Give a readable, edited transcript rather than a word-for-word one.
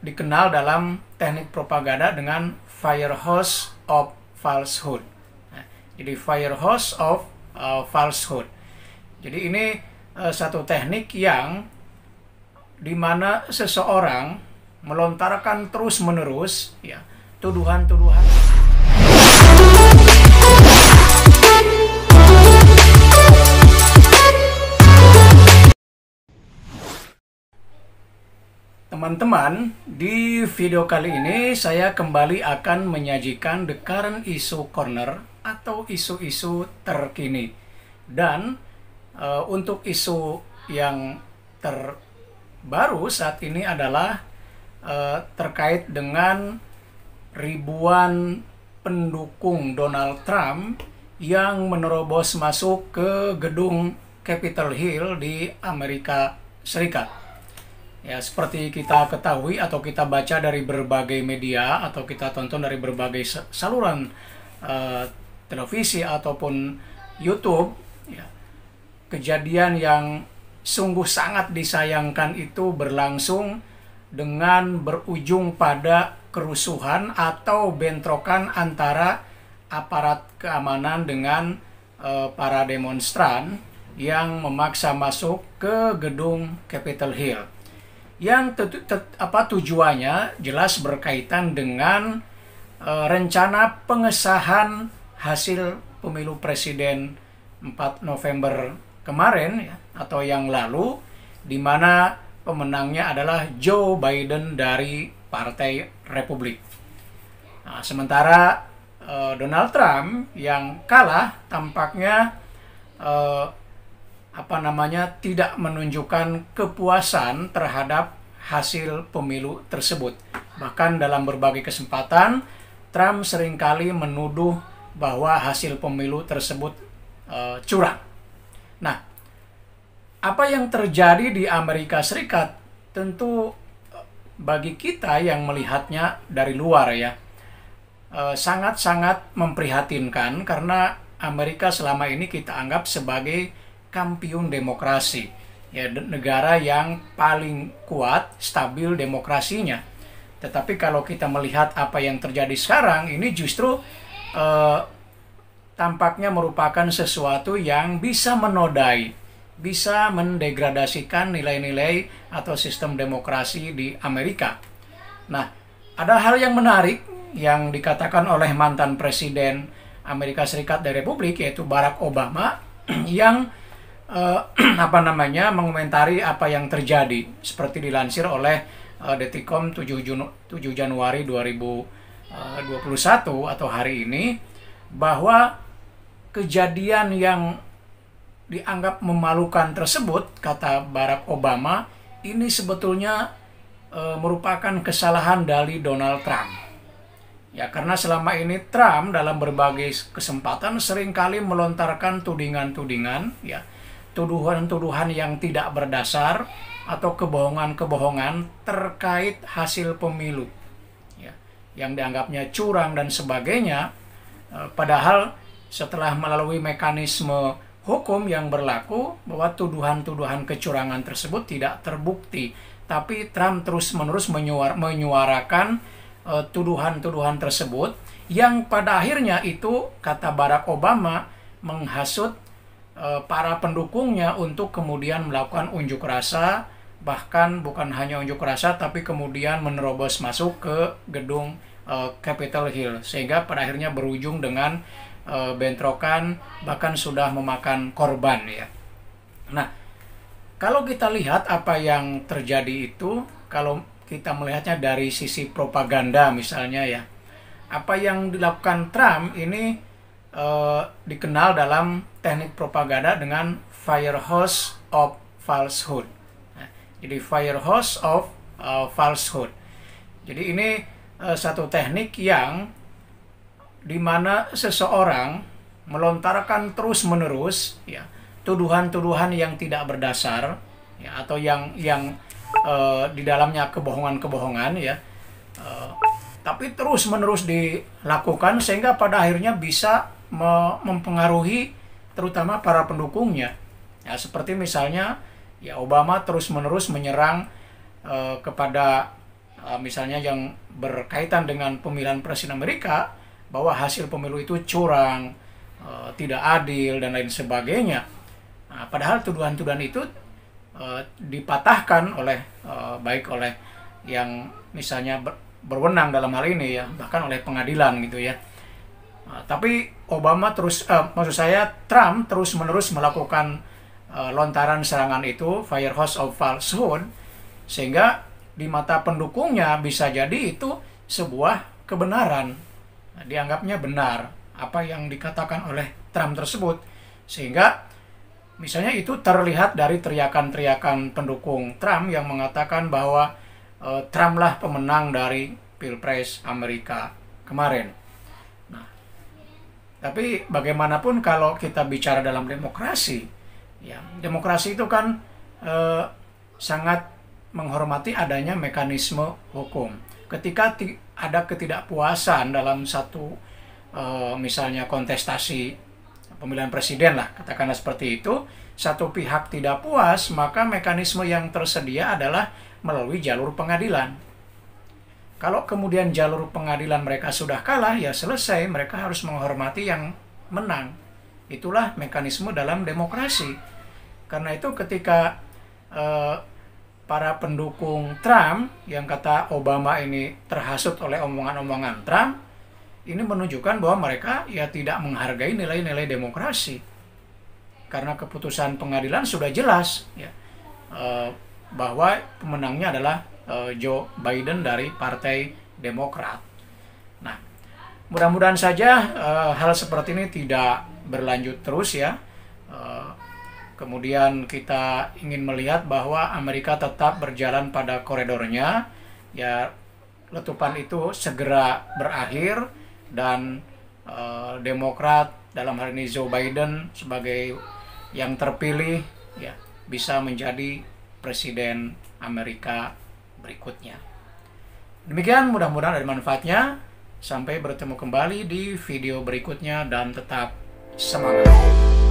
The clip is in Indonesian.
dikenal dalam teknik propaganda dengan fire hose of falsehood. Nah, jadi fire hose of falsehood. Jadi ini satu teknik yang dimana seseorang melontarkan terus-menerus ya tuduhan-tuduhan. Teman-teman, di video kali ini saya kembali akan menyajikan The Current Issue Corner atau isu-isu terkini. Dan untuk isu yang terbaru saat ini adalah terkait dengan ribuan pendukung Donald Trump yang menerobos masuk ke gedung Capitol Hill di Amerika Serikat. Ya, seperti kita ketahui atau kita baca dari berbagai media atau kita tonton dari berbagai saluran televisi ataupun YouTube, ya, kejadian yang sungguh sangat disayangkan itu berlangsung dengan berujung pada kerusuhan atau bentrokan antara aparat keamanan dengan para demonstran yang memaksa masuk ke gedung Capitol Hill. Yang tujuannya jelas berkaitan dengan rencana pengesahan hasil pemilu presiden 4 November kemarin ya, atau yang lalu, di mana pemenangnya adalah Joe Biden dari Partai Republik. Nah, sementara Donald Trump yang kalah tampaknya tidak menunjukkan kepuasan terhadap hasil pemilu tersebut. Bahkan dalam berbagai kesempatan, Trump seringkali menuduh bahwa hasil pemilu tersebut curang. Nah, apa yang terjadi di Amerika Serikat tentu bagi kita yang melihatnya dari luar ya, sangat-sangat memprihatinkan karena Amerika selama ini kita anggap sebagai kampiun demokrasi, ya, negara yang paling kuat, stabil demokrasinya. Tetapi kalau kita melihat apa yang terjadi sekarang, ini justru tampaknya merupakan sesuatu yang bisa menodai, bisa mendegradasikan nilai-nilai atau sistem demokrasi di Amerika. Nah, ada hal yang menarik yang dikatakan oleh mantan presiden Amerika Serikat dari Republik, yaitu Barack Obama, yang mengomentari apa yang terjadi seperti dilansir oleh Detikcom 7 Januari 2021 atau hari ini, bahwa kejadian yang dianggap memalukan tersebut, kata Barack Obama, ini sebetulnya merupakan kesalahan dari Donald Trump. Ya, karena selama ini Trump dalam berbagai kesempatan seringkali melontarkan tudingan-tudingan, ya, tuduhan-tuduhan yang tidak berdasar atau kebohongan-kebohongan terkait hasil pemilu, ya, yang dianggapnya curang dan sebagainya. Padahal setelah melalui mekanisme hukum yang berlaku bahwa tuduhan-tuduhan kecurangan tersebut tidak terbukti, tapi Trump terus-menerus menyuarakan tuduhan-tuduhan tersebut yang pada akhirnya itu, kata Barack Obama, menghasut para pendukungnya untuk kemudian melakukan unjuk rasa, bahkan bukan hanya unjuk rasa tapi kemudian menerobos masuk ke gedung Capitol Hill, sehingga pada akhirnya berujung dengan bentrokan, bahkan sudah memakan korban ya. Nah, kalau kita lihat apa yang terjadi itu, kalau kita melihatnya dari sisi propaganda misalnya ya, apa yang dilakukan Trump ini dikenal dalam teknik propaganda dengan fire hose of falsehood. Nah, jadi fire hose of falsehood. Jadi ini satu teknik yang dimana seseorang melontarkan terus-menerus ya tuduhan-tuduhan yang tidak berdasar ya, atau yang di dalamnya kebohongan-kebohongan ya, tapi terus-menerus dilakukan sehingga pada akhirnya bisa mempengaruhi terutama para pendukungnya. Ya, seperti misalnya ya Obama terus-menerus menyerang kepada misalnya yang berkaitan dengan pemilihan presiden Amerika, bahwa hasil pemilu itu curang, tidak adil dan lain sebagainya. Nah, padahal tuduhan-tuduhan itu dipatahkan oleh baik oleh yang misalnya berwenang dalam hal ini ya, bahkan oleh pengadilan gitu ya. Tapi Obama maksud saya Trump terus-menerus melakukan lontaran serangan itu, fire hose of falsehood, sehingga di mata pendukungnya bisa jadi itu sebuah kebenaran. Dianggapnya benar apa yang dikatakan oleh Trump tersebut, sehingga misalnya itu terlihat dari teriakan-teriakan pendukung Trump yang mengatakan bahwa Trump lah pemenang dari Pilpres Amerika kemarin. Nah, tapi bagaimanapun kalau kita bicara dalam demokrasi, ya, demokrasi itu kan sangat menghormati adanya mekanisme hukum. Ketika ada ketidakpuasan dalam satu misalnya kontestasi pemilihan presiden lah, katakanlah seperti itu, satu pihak tidak puas, maka mekanisme yang tersedia adalah melalui jalur pengadilan. Kalau kemudian jalur pengadilan mereka sudah kalah, ya selesai, mereka harus menghormati yang menang. Itulah mekanisme dalam demokrasi. Karena itu ketika para pendukung Trump yang kata Obama ini terhasut oleh omongan-omongan Trump, ini menunjukkan bahwa mereka ya tidak menghargai nilai-nilai demokrasi. Karena keputusan pengadilan sudah jelas ya, bahwa pemenangnya adalah Joe Biden dari Partai Demokrat. Nah, mudah-mudahan saja hal seperti ini tidak berlanjut terus ya. Kemudian kita ingin melihat bahwa Amerika tetap berjalan pada koridornya, ya, letupan itu segera berakhir dan Demokrat dalam hal ini Joe Biden sebagai yang terpilih ya bisa menjadi presiden Amerika berikutnya. Demikian, mudah-mudahan ada manfaatnya. Sampai bertemu kembali di video berikutnya dan tetap semangat.